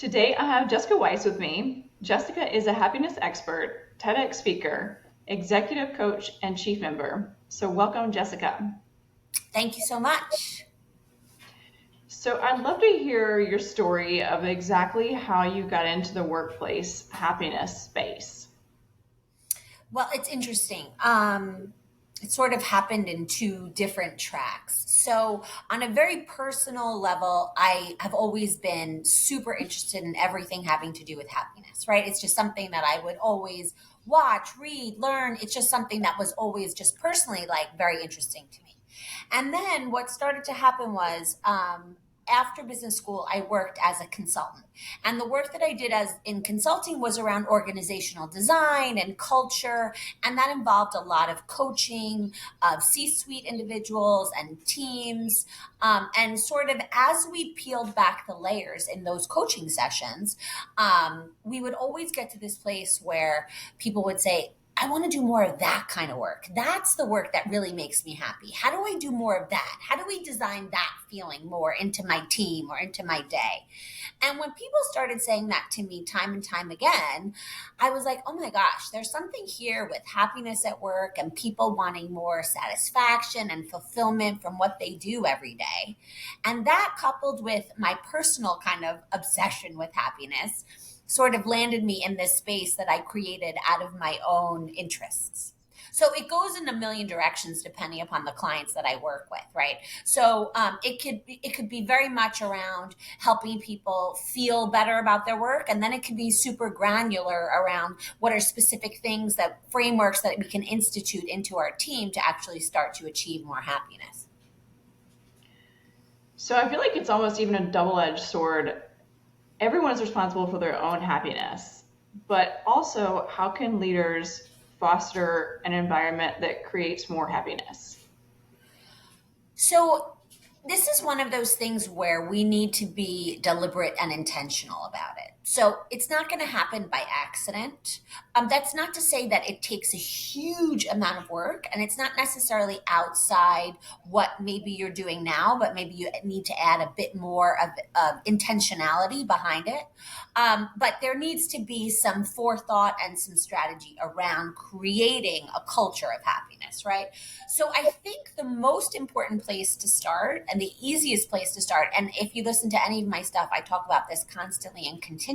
Today I have Jessica Weiss with me. Jessica is a happiness expert, TEDx speaker, executive coach, and chief member. So, welcome, Jessica. Thank you so much. So, I'd love to hear your story of exactly how you got into the workplace happiness space. Well, it's interesting. It sort of happened in two different tracks. So, on a very personal level, I have always been super interested in everything having to do with happiness, right? It's just something that I would always watch, read, learn. It's just something that was always just personally like very interesting to me. And then what started to happen was after business school, I worked as a consultant. And the work that I did as in consulting was around organizational design and culture. And that involved a lot of coaching of C-suite individuals and teams. And sort of as we peeled back the layers in those coaching sessions, we would always get to this place where people would say, I want to do more of that kind of work. That's the work that really makes me happy. How do I do more of that? How do we design that feeling more into my team or into my day? And when people started saying that to me time and time again, I was like, oh my gosh, there's something here with happiness at work and people wanting more satisfaction and fulfillment from what they do every day. And that coupled with my personal kind of obsession with happiness sort of landed me in this space that I created out of my own interests. So it goes in a million directions depending upon the clients that I work with, right? So it could be very much around helping people feel better about their work, and then it could be super granular around what are specific things that frameworks that we can institute into our team to actually start to achieve more happiness. So, I feel like it's almost even a double edged sword. Everyone's responsible for their own happiness, but also, how can leaders foster an environment that creates more happiness? So this is one of those things where we need to be deliberate and intentional about it. So it's not going to happen by accident. That's not to say that it takes a huge amount of work and it's not necessarily outside what maybe you're doing now, but maybe you need to add a bit more of intentionality behind it. But there needs to be some forethought and some strategy around creating a culture of happiness, right? So I think the most important place to start and the easiest place to start, and if you listen to any of my stuff, I talk about this constantly and continually,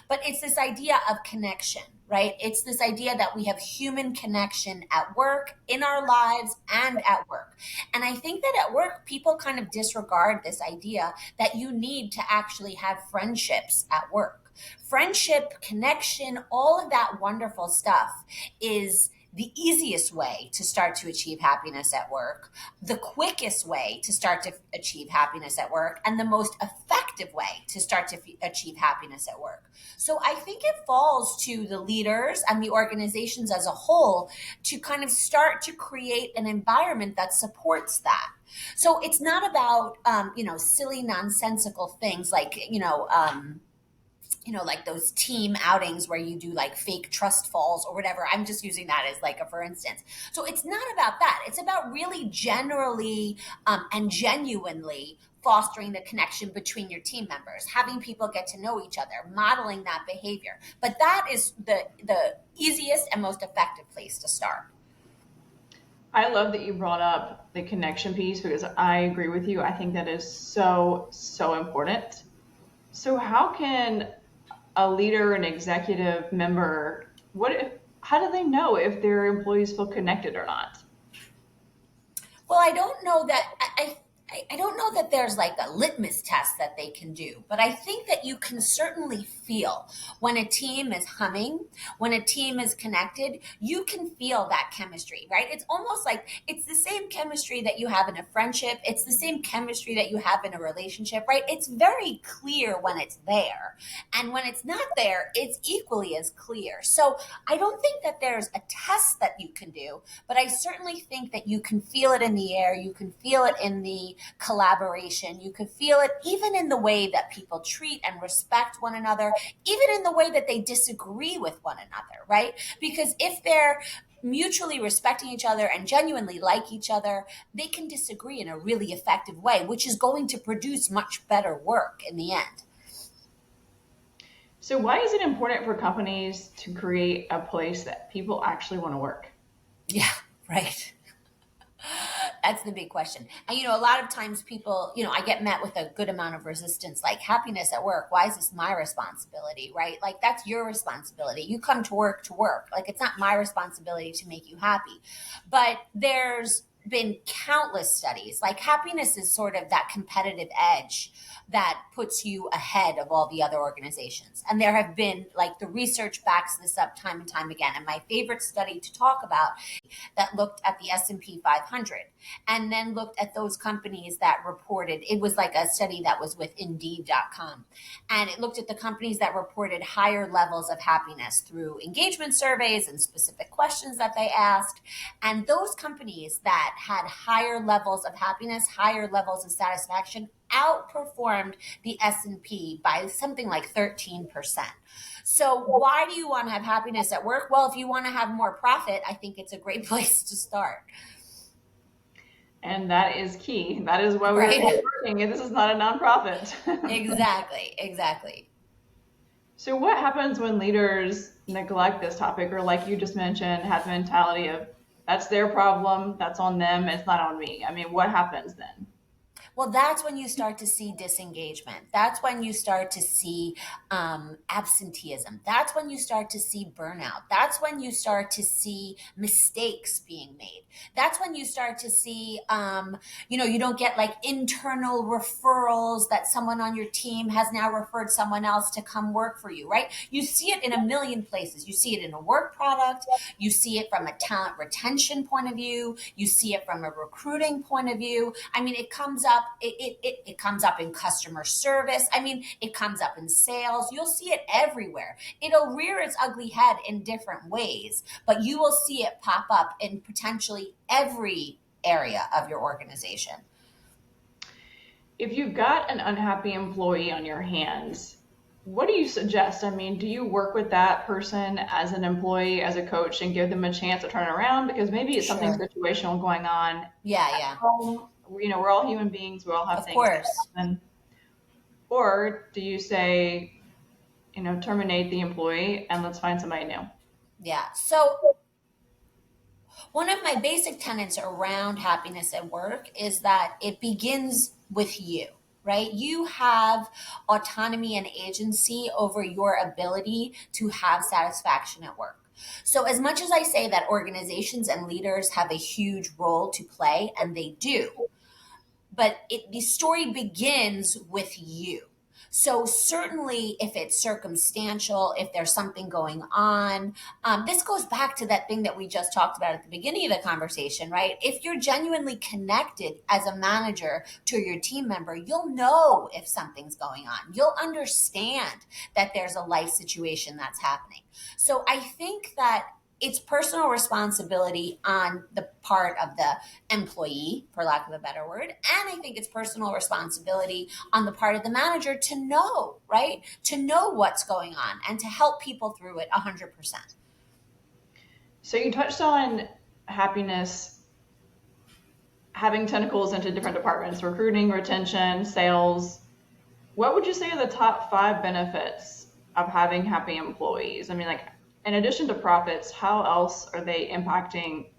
but it's this idea of connection, right? It's this idea that we have human connection at work, in our lives, and at work. And I think that at work, people kind of disregard this idea that you need to actually have friendships at work. Friendship, connection, all of that wonderful stuff is the easiest way to start to achieve happiness at work, the quickest way to start to achieve happiness at work, and the most effective way to start to achieve happiness at work. So I think it falls to the leaders and the organizations as a whole to kind of start to create an environment that supports that. So it's not about silly nonsensical things like like those team outings where you do like fake trust falls or whatever. I'm just using that as like a for instance. So it's not about that. It's about really generally and genuinely fostering the connection between your team members, having people get to know each other, modeling that behavior. But that is the easiest and most effective place to start. I love that you brought up the connection piece because I agree with you. I think that is so, so important. So, how can a leader, an executive member, how do they know if their employees feel connected or not? Well, I don't know that I don't know that there's like a litmus test that they can do, but I think that you can certainly feel when a team is humming, when a team is connected, you can feel that chemistry, right? It's almost like it's the same chemistry that you have in a friendship, it's the same chemistry that you have in a relationship, right? It's very clear when it's there. And when it's not there, it's equally as clear. So I don't think that there's a test that you can do, but I certainly think that you can feel it in the air. You can feel it in the collaboration. You can feel it even in the way that people treat and respect one another, even in the way that they disagree with one another, right? Because if they're mutually respecting each other and genuinely like each other, they can disagree in a really effective way, which is going to produce much better work in the end. So why is it important for companies to create a place that people actually want to work? Yeah, right. That's the big question. And a lot of times people, I get met with a good amount of resistance, like happiness at work. Why is this my responsibility, right? Like that's your responsibility. You come to work to work. Like it's not my responsibility to make you happy. But there's been countless studies. Like happiness is sort of that competitive edge that puts you ahead of all the other organizations. And there have been like the research backs this up time and time again. And my favorite study to talk about that looked at the S&P 500 and then looked at those companies that reported. It was like a study that was with indeed.com, and it looked at the companies that reported higher levels of happiness through engagement surveys and specific questions that they asked. And those companies that had higher levels of happiness, higher levels of satisfaction, outperformed the S&P by something like 13%. So why do you want to have happiness at work? Well, if you want to have more profit, I think it's a great place to start. And that is key. That is why we're Right? working, and this is not a nonprofit. Exactly. Exactly. So what happens when leaders neglect this topic, or like you just mentioned, have the mentality of that's their problem, that's on them, it's not on me? I mean, what happens then? Well, that's when you start to see disengagement. That's when you start to see absenteeism. That's when you start to see burnout. That's when you start to see mistakes being made. That's when you start to see, you don't get like internal referrals that someone on your team has now referred someone else to come work for you, right? You see it in a million places. You see it in a work product. You see it from a talent retention point of view. You see it from a recruiting point of view. I mean, it comes up, it comes up in customer service. I mean, it comes up in sales. You'll see it everywhere. It'll rear its ugly head in different ways, but you will see it pop up in potentially every area of your organization. If you've got an unhappy employee on your hands, what do you suggest? I mean, do you work with that person as an employee, as a coach, and give them a chance to turn it around? Because maybe it's something Sure. situational going on at Yeah, yeah. home. We're all human beings. We all have Of things that course. happen. Or do you say, terminate the employee and let's find somebody new? Yeah. So one of my basic tenets around happiness at work is that it begins with you, right? You have autonomy and agency over your ability to have satisfaction at work. So, as much as I say that organizations and leaders have a huge role to play, and they do, but the story begins with you. So certainly, if it's circumstantial, if there's something going on, this goes back to that thing that we just talked about at the beginning of the conversation, right? If you're genuinely connected as a manager to your team member, you'll know if something's going on. You'll understand that there's a life situation that's happening. So I think that it's personal responsibility on the part of the employee, for lack of a better word. And I think it's personal responsibility on the part of the manager to know, right? To know what's going on and to help people through it 100%. So you touched on happiness having tentacles into different departments: recruiting, retention, sales. What would you say are the top five benefits of having happy employees? I mean, like, in addition to profits, how else are they impacting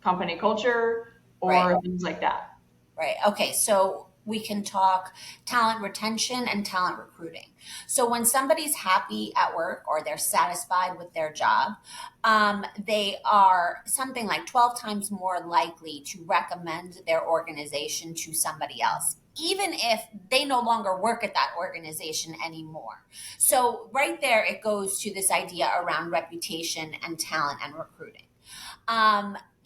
company culture Right. or things like that? Right. Okay. So we can talk talent retention and talent recruiting. So when somebody's happy at work or they're satisfied with their job, they are something like 12 times more likely to recommend their organization to somebody else, even if they no longer work at that organization anymore. So right there, it goes to this idea around reputation and talent and recruiting.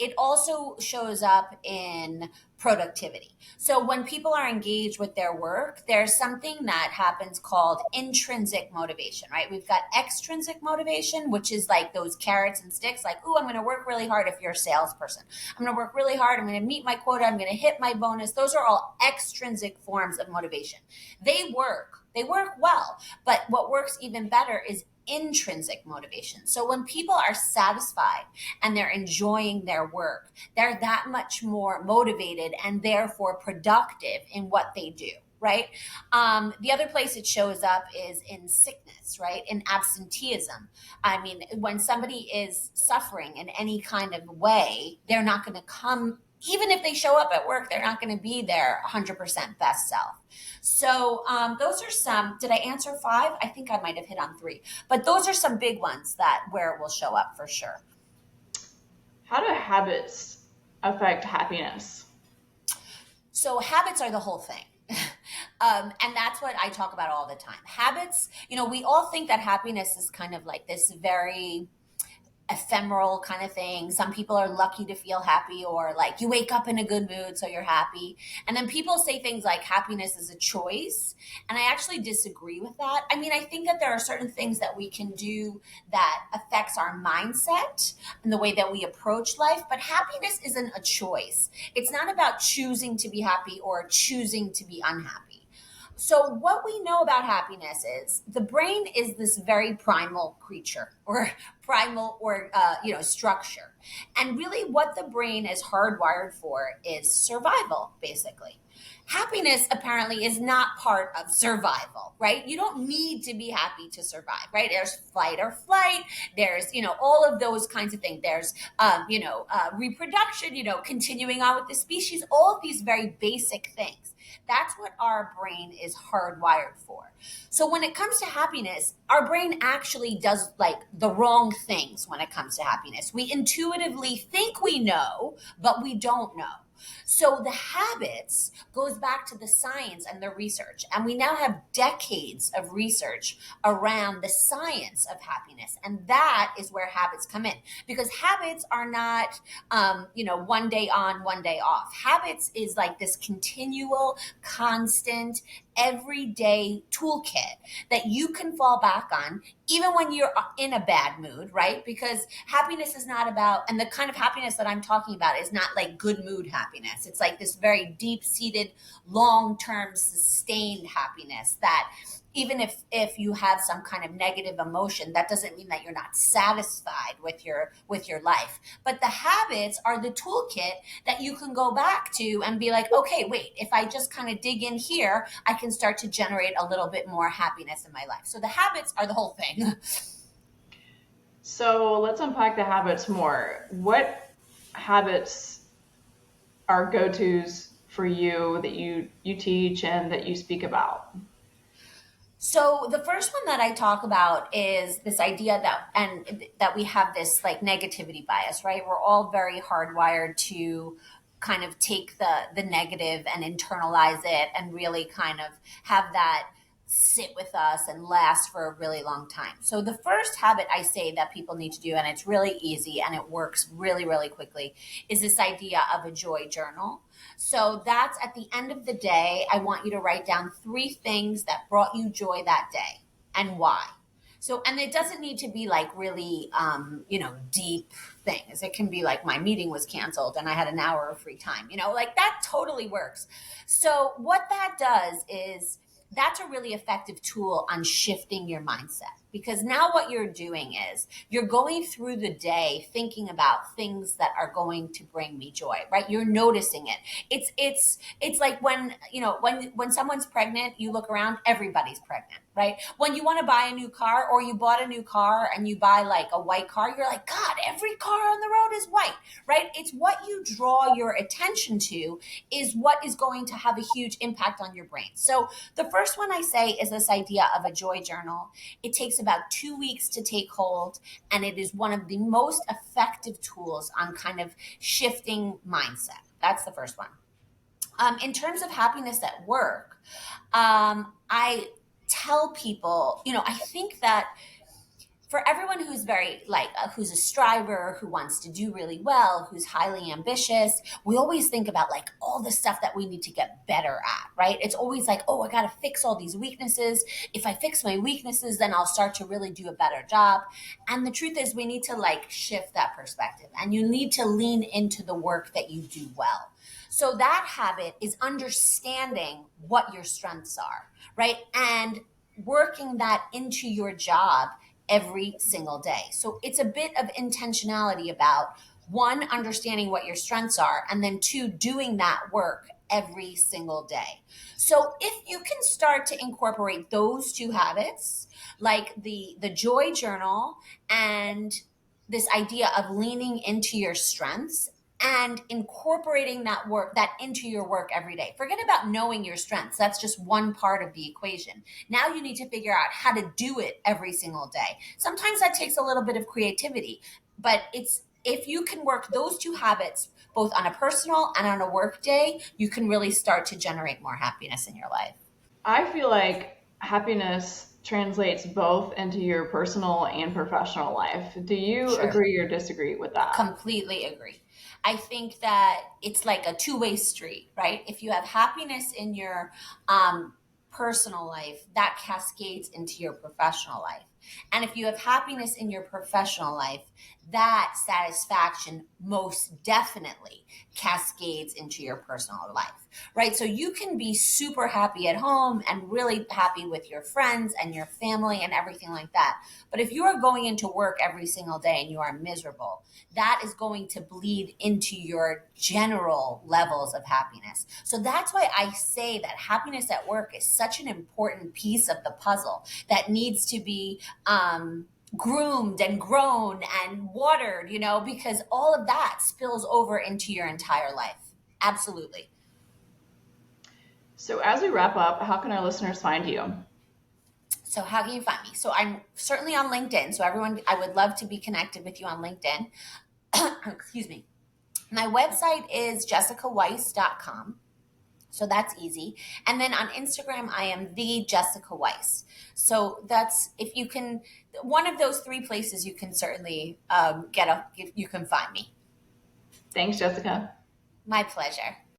It also shows up in productivity. So when people are engaged with their work, there's something that happens called intrinsic motivation, right? We've got extrinsic motivation, which is like those carrots and sticks, like, oh, I'm going to work really hard if you're a salesperson. I'm going to work really hard. I'm going to meet my quota. I'm going to hit my bonus. Those are all extrinsic forms of motivation. They work well, but what works even better is intrinsic motivation. So when people are satisfied and they're enjoying their work, they're that much more motivated and therefore productive in what they do. right? The other place it shows up is in sickness, right? In absenteeism. I mean, when somebody is suffering in any kind of way, they're not going to come. Even if they show up at work, they're not going to be their 100% best self. So those are some. Did I answer five? I think I might have hit on three, but those are some big ones that where it will show up for sure. How do habits affect happiness? So habits are the whole thing. And that's what I talk about all the time. Habits, we all think that happiness is kind of like this very ephemeral kind of thing. Some people are lucky to feel happy, or like you wake up in a good mood, so you're happy. And then people say things like happiness is a choice. And I actually disagree with that. I mean, I think that there are certain things that we can do that affects our mindset and the way that we approach life, but happiness isn't a choice. It's not about choosing to be happy or choosing to be unhappy. So, what we know about happiness is the brain is this very primal creature, or primal, or structure. And really, what the brain is hardwired for is survival, basically. Happiness apparently is not part of survival, right? You don't need to be happy to survive, right? There's fight or flight. There's, all of those kinds of things. There's, reproduction, continuing on with the species, all of these very basic things. That's what our brain is hardwired for. So when it comes to happiness, our brain actually does like the wrong things when it comes to happiness. We intuitively think we know, but we don't know. So the habits goes back to the science and the research. And we now have decades of research around the science of happiness. And that is where habits come in, because habits are not, one day on, one day off. Habits is like this continual, constant, everyday toolkit that you can fall back on even when you're in a bad mood, right? Because happiness is not about, and the kind of happiness that I'm talking about is not like good mood happiness. It's like this very deep seated, long term, sustained happiness that even if you have some kind of negative emotion, that doesn't mean that you're not satisfied with your life. But the habits are the toolkit that you can go back to and be like, okay, wait, if I just kind of dig in here, I can start to generate a little bit more happiness in my life. So the habits are the whole thing. So let's unpack the habits more. What habits are go-tos for you that you teach and that you speak about? So the first one that I talk about is this idea that we have this like negativity bias, right? We're all very hardwired to kind of take the negative and internalize it and really kind of have that sit with us and last for a really long time. So the first habit I say that people need to do, and it's really easy and it works really, really quickly, is this idea of a joy journal. So that's at the end of the day, I want you to write down three things that brought you joy that day and why. So, and it doesn't need to be like really, deep things. It can be like my meeting was canceled and I had an hour of free time, like that totally works. So what that does is that's a really effective tool on shifting your mindset, because now what you're doing is you're going through the day thinking about things that are going to bring me joy, right? You're noticing it. It's like when when someone's pregnant, you look around, everybody's pregnant, right? When you want to buy a new car, or you bought a new car and you buy like a white car, you're like, God, every car on the road is white, right? It's what you draw your attention to is what is going to have a huge impact on your brain. So the first one I say is this idea of a joy journal. It takes about 2 weeks to take hold, and it is one of the most effective tools on kind of shifting mindset. That's the first one. In terms of happiness at work, I tell people, I think that for everyone who's very like who's a striver, who wants to do really well, who's highly ambitious, we always think about like all the stuff that we need to get better at, right? It's always like, oh, I got to fix all these weaknesses. If I fix my weaknesses, then I'll start to really do a better job. And the truth is, we need to like shift that perspective, and you need to lean into the work that you do well. So that habit is understanding what your strengths are, right? And working that into your job every single day. So it's a bit of intentionality about one, understanding what your strengths are, and then two, doing that work every single day. So if you can start to incorporate those two habits, like the joy journal and this idea of leaning into your strengths and incorporating that into your work every day. Forget about knowing your strengths. That's just one part of the equation. Now you need to figure out how to do it every single day. Sometimes that takes a little bit of creativity, but it's if you can work those two habits both on a personal and on a work day, you can really start to generate more happiness in your life. I feel like happiness translates both into your personal and professional life. Do you Sure. agree or disagree with that? Completely agree. I think that it's like a two-way street, right? If you have happiness in your personal life, that cascades into your professional life. And if you have happiness in your professional life, that satisfaction most definitely cascades into your personal life, right? So you can be super happy at home and really happy with your friends and your family and everything like that. But if you are going into work every single day and you are miserable, that is going to bleed into your general levels of happiness. So that's why I say that happiness at work is such an important piece of the puzzle that needs to be groomed and grown and watered, because all of that spills over into your entire life. Absolutely. So, as we wrap up, how can our listeners find you? So how can you find me? So I'm certainly on LinkedIn. So everyone, I would love to be connected with you on LinkedIn. Excuse me. My website is jessicaweiss.com. So that's easy. And then on Instagram, I am the Jessica Weiss. So that's if you can, one of those three places you can certainly you can find me. Thanks, Jessica. My pleasure.